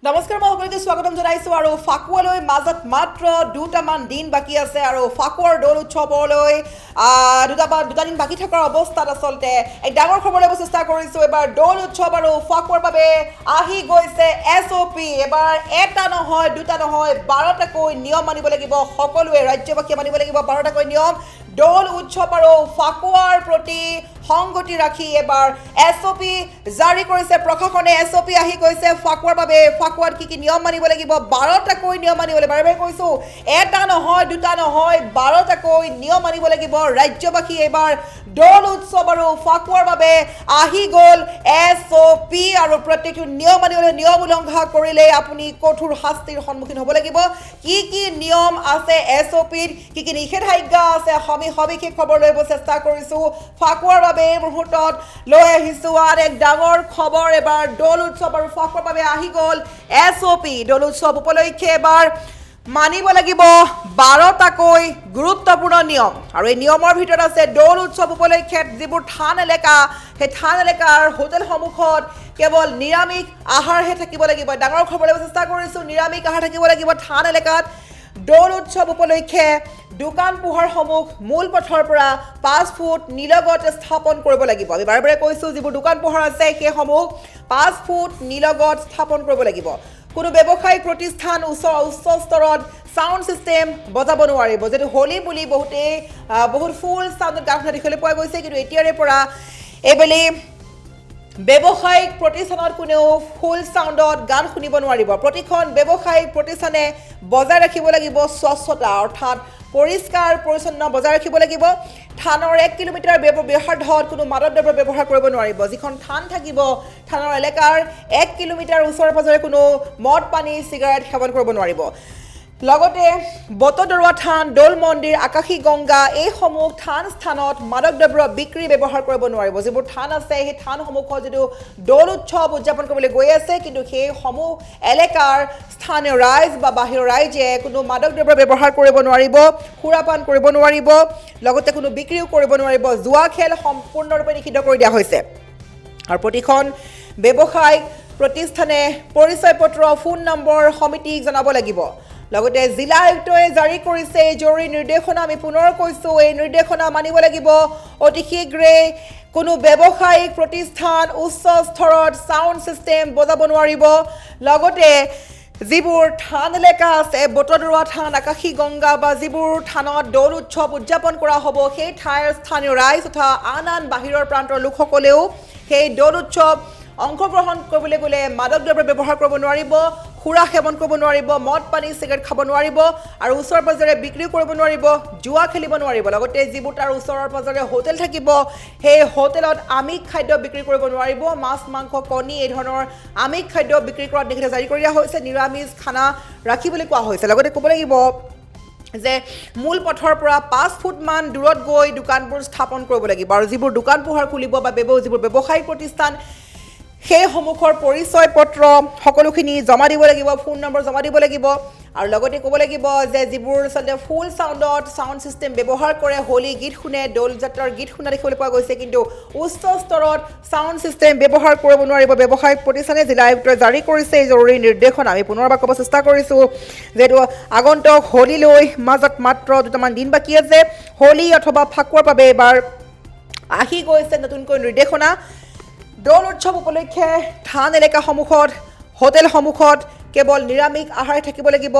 নমস্কাৰ মই সকলোকে স্বাগতম জনাইছো আৰু ফাকুৱালৈ মাজত মাত্ৰ দুটামান দিন বাকি আছে আৰু ফাকুৱাৰ দৌল উৎসৱলৈ দুটা দিন বাকি থকাৰ অৱস্থাত আচলতে এক ডাঙৰ খবৰ ল'ব চেষ্টা কৰিছো এবাৰ দৌল উৎসৱ আৰু ফাকুৱাৰ বাবে আহি গৈছে এছঅপি এবাৰ এটা নহয় দুটা নহয় 12টাকৈ নিয়ম মানিব লাগিব সকলোৱে ৰাজ্যবাসীয়ে মানিব লাগিব 12টাকৈ নিয়ম দৌল উৎসৱ আৰু ফাকুৱাৰ প্ৰতি সংগতি ৰাখি এবাৰ এছঅপি জাৰি কৰিছে প্ৰশাসনে এছঅপি আহি গৈছে ফাকুৱাৰ বাবে ফাকুৱাত কি নিয়ম মানিব লাগিব 12টাকৈ নিয়ম মানিব লাগিব বাৰে কৈছো এটা নহয় দুটা নহয় 12টাকৈ নিয়ম মানিব লাগিব ৰাজ্যবাসী এবাৰ দৌল উৎসৱ আৰু ফাকুৱাৰ বাবে আহি গ'ল এছঅপি আৰু প্ৰত্যেকটো নিয়ম মানিবলৈ নিয়ম উলংঘা কৰিলে আপুনি কঠোৰ শাস্তিৰ সন্মুখীন হ'ব লাগিব কি নিয়ম আছে এছঅপিত কি নিষেধাজ্ঞা আছে সবিশেষ খবৰ লৈ চেষ্টা কৰিছো ফাকুৱাৰ বাবে এই মুহূৰ্তত লৈ আহিছো আৰু এক ডাঙৰ খবৰ এবাৰ দৌল উৎসৱ আৰু ফাকুৱাৰ বাবে আহি গ'ল এছঅপি দৌল উৎসৱ উপলক্ষে এবাৰ মানিব লাগিব 12টাকৈ গুৰুত্বপূৰ্ণ নিয়ম আৰু এই নিয়মৰ ভিতৰত আছে দৌল উৎসৱ উপলক্ষে যিবোৰ থান এলেকা সেই থান এলেকাৰ হোটেল সমূহত কেৱল নিৰামিষ আহাৰহে থাকিব লাগিব ডাঙৰ খবৰ ল'ব চেষ্টা কৰিছো নিৰামিষ আহাৰ থাকিব লাগিব থান এলেকাত দৌল উৎসৱ উপলক্ষে দোকান পোহাৰসমূহ মূল পথৰ পৰা 5 ফুট নিলগত স্থাপন কৰিব লাগিব আমি বাৰে কৈছো যিবোৰ দোকান পোহাৰ আছে সেইসমূহ 5 ফুট নিলগত স্থাপন কৰিব লাগিব কোনো ব্যৱসায়িক প্ৰতিষ্ঠান উচ্চ স্তৰত সাউণ্ড সিস্টেম বজাব নোৱাৰিব যেটো হোলি বুলি বহুত ফুল সাউণ্ডত গান শুনা দেখিবলৈ পোৱা গৈছে কিন্তু এতিয়াৰে পৰা এবেলি ব্যৱসায়িক প্ৰতিষ্ঠানত কোনেও ফুল সাউণ্ডত গান শুনিব নোৱাৰিব প্ৰতিখন ব্যৱসায়িক প্ৰতিষ্ঠানে বজাই ৰাখিব লাগিব স্বচ্ছতা অৰ্থাৎ পৰিষ্কাৰ পৰিচ্ছন্ন বজাই ৰাখিব লাগিব থানৰ 1 কিলোমিটাৰ ব্যাসাৰ্ধত কোনো মাদক দ্ৰব্য ব্যৱহাৰ কৰিব নোৱাৰিব যিখন থান থাকিব থানৰ এলেকাৰ 1 কিলোমিটাৰ ওচৰে পাজৰে কোনো মদ পানী সিগাৰেট সেৱন কৰিব নোৱাৰিব লগতে বটদৰুৱা থান দৌল মন্দিৰ আকাশী গংগা এই সমূহ থান স্থানত মাদক দ্ৰব্য বিক্ৰী ব্যৱহাৰ কৰিব নোৱাৰিব যিবোৰ থান আছে সেই থানসমূহত যেটো দৌল উৎসৱ উদযাপন কৰিবলৈ গৈ আছে কিন্তু সেই সমূহ এলেকাৰ স্থানীয় ৰাইজ বা বাহিৰৰ ৰাইজে কোনো মাদক দ্ৰব্য ব্যৱহাৰ কৰিব নোৱাৰিব খুৰাপান কৰিব নোৱাৰিব লগতে কোনো বিক্ৰীও কৰিব নোৱাৰিব জুৱা খেল সম্পূৰ্ণৰূপে নিষিদ্ধ কৰি দিয়া হৈছে আৰু প্ৰতিখন ব্যৱসায়িক প্ৰতিষ্ঠানে পৰিচয় পত্ৰ ফোন নম্বৰ সমিতিক জনাব লাগিব লগতে জিলা আয়ুক্তই জাৰি কৰিছে জৰুৰী নিৰ্দেশনা আমি পুনৰ কৈছো এই নিৰ্দেশনা মানিব লাগিব অতি শীঘ্ৰে কোনো ব্যৱসায়িক প্ৰতিষ্ঠান উচ্চ স্তৰত সাউণ্ড সিস্টেম বজাব নোৱাৰিব লগতে যিবোৰ থান এলেকা আছে বটদৰুৱা থান আকাশী গংগা বা যিবোৰ থানত দৌল উৎসৱ উদযাপন কৰা হ'ব সেই ঠাইৰ স্থানীয় ৰাইজ তথা আন বাহিৰৰ প্ৰান্তৰ লোকসকলেও সেই দৌল উৎসৱ অংশগ্ৰহণ কৰিবলৈ গ'লে মাদক দ্ৰব্য ব্যৱহাৰ কৰিব নোৱাৰিব খুৰা সেৱন কৰিব নোৱাৰিব মদ পানী সিগাৰেট খাব নোৱাৰিব আৰু ওচৰ পাজৰে বিক্ৰী কৰিব নোৱাৰিব জুৱা খেলিব নোৱাৰিব লগতে যিবোৰ তাৰ ওচৰৰ পাজৰে হোটেল থাকিব সেই হোটেলত আমিষ খাদ্য বিক্ৰী কৰিব নোৱাৰিব মাছ মাংস কণী এই ধৰণৰ আমিষ খাদ্য বিক্ৰী কৰাত নিষেধাজ্ঞা জাৰি কৰি দিয়া হৈছে নিৰামিষ খানা ৰাখিবলৈ কোৱা হৈছে লগতে ক'ব লাগিব যে মূল পথৰ পৰা 5 ফুট মান দূৰত গৈ দোকানবোৰ স্থাপন কৰিব লাগিব আৰু যিবোৰ দোকান পোহাৰ খুলিব বা যিবোৰ ব্যৱসায়িক প্ৰতিষ্ঠান সেই সমূহৰ পৰিচয় পত্ৰ সকলোখিনি জমা দিব লাগিব ফোন নম্বৰ জমা দিব লাগিব আৰু লগতে ক'ব লাগিব যে যিবোৰ চলে ফুল সাউণ্ডত সাউণ্ড সিস্টেম ব্যৱহাৰ কৰে হোলি গীত শুনে দৌল যাত্ৰাৰ গীত শুনা দেখিবলৈ পোৱা গৈছে কিন্তু উচ্চ স্তৰত সাউণ্ড সিস্টেম ব্যৱহাৰ কৰিব নোৱাৰিব ব্যৱসায়িক প্ৰতিষ্ঠানে জিলা আয়ুক্তই জাৰি কৰিছে এই জৰুৰী নিৰ্দেশনা আমি পুনৰবাৰ ক'ব চেষ্টা কৰিছোঁ যেটো আগন্তুক হোলিলৈ মাজত মাত্ৰ দুটামান দিন বাকী আছে হোলি অথবা ফাকুৱাৰ বাবে এবাৰ আহি গৈছে নতুনকৈ নিৰ্দেশনা দৌল উৎসৱ উপলক্ষে থান এলেকাসমূহত হোটেলসমূহত কেৱল নিৰামিষ আহাৰ থাকিব লাগিব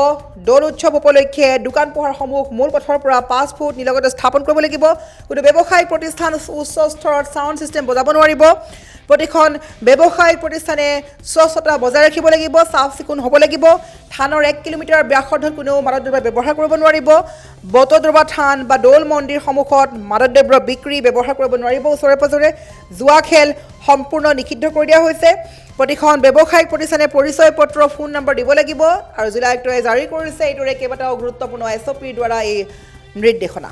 দৌল উৎসৱ উপলক্ষে দোকান পোহাৰসমূহ মূল পথৰ পৰা 5 ফুট নিলগত স্থাপন কৰিব লাগিব কোনো ব্যৱসায়িক প্ৰতিষ্ঠান উচ্চ স্তৰত সাউণ্ড সিস্টেম বজাব নোৱাৰিব প্ৰতিখন ব্যৱসায়িক প্ৰতিষ্ঠানে স্বচ্ছতা বজাই ৰাখিব লাগিব চাফ চিকুণ হ'ব লাগিব থানৰ 1 কিলোমিটাৰ ব্যাসাৰ্ধত কোনো মাদক দ্ৰব্য ব্যৱহাৰ কৰিব নোৱাৰিব বটদৰুৱা থান বা দৌল মন্দিৰ সমূহত মাদক দ্ৰব্য বিক্ৰী ব্যৱহাৰ কৰিব নোৱাৰিব ওচৰে পাজৰে জুৱা খেল সম্পূৰ্ণ নিষিদ্ধ কৰি দিয়া হৈছে প্ৰতিখন ব্যৱসায়িক প্ৰতিষ্ঠানে পৰিচয় পত্ৰ ফোন নম্বৰ দিব লাগিব আৰু জিলা আয়ুক্তই জাৰি কৰিছে এইটোৰে কেইবাটাও গুৰুত্বপূৰ্ণ এছঅপিৰ দ্বাৰা এই নিৰ্দেশনা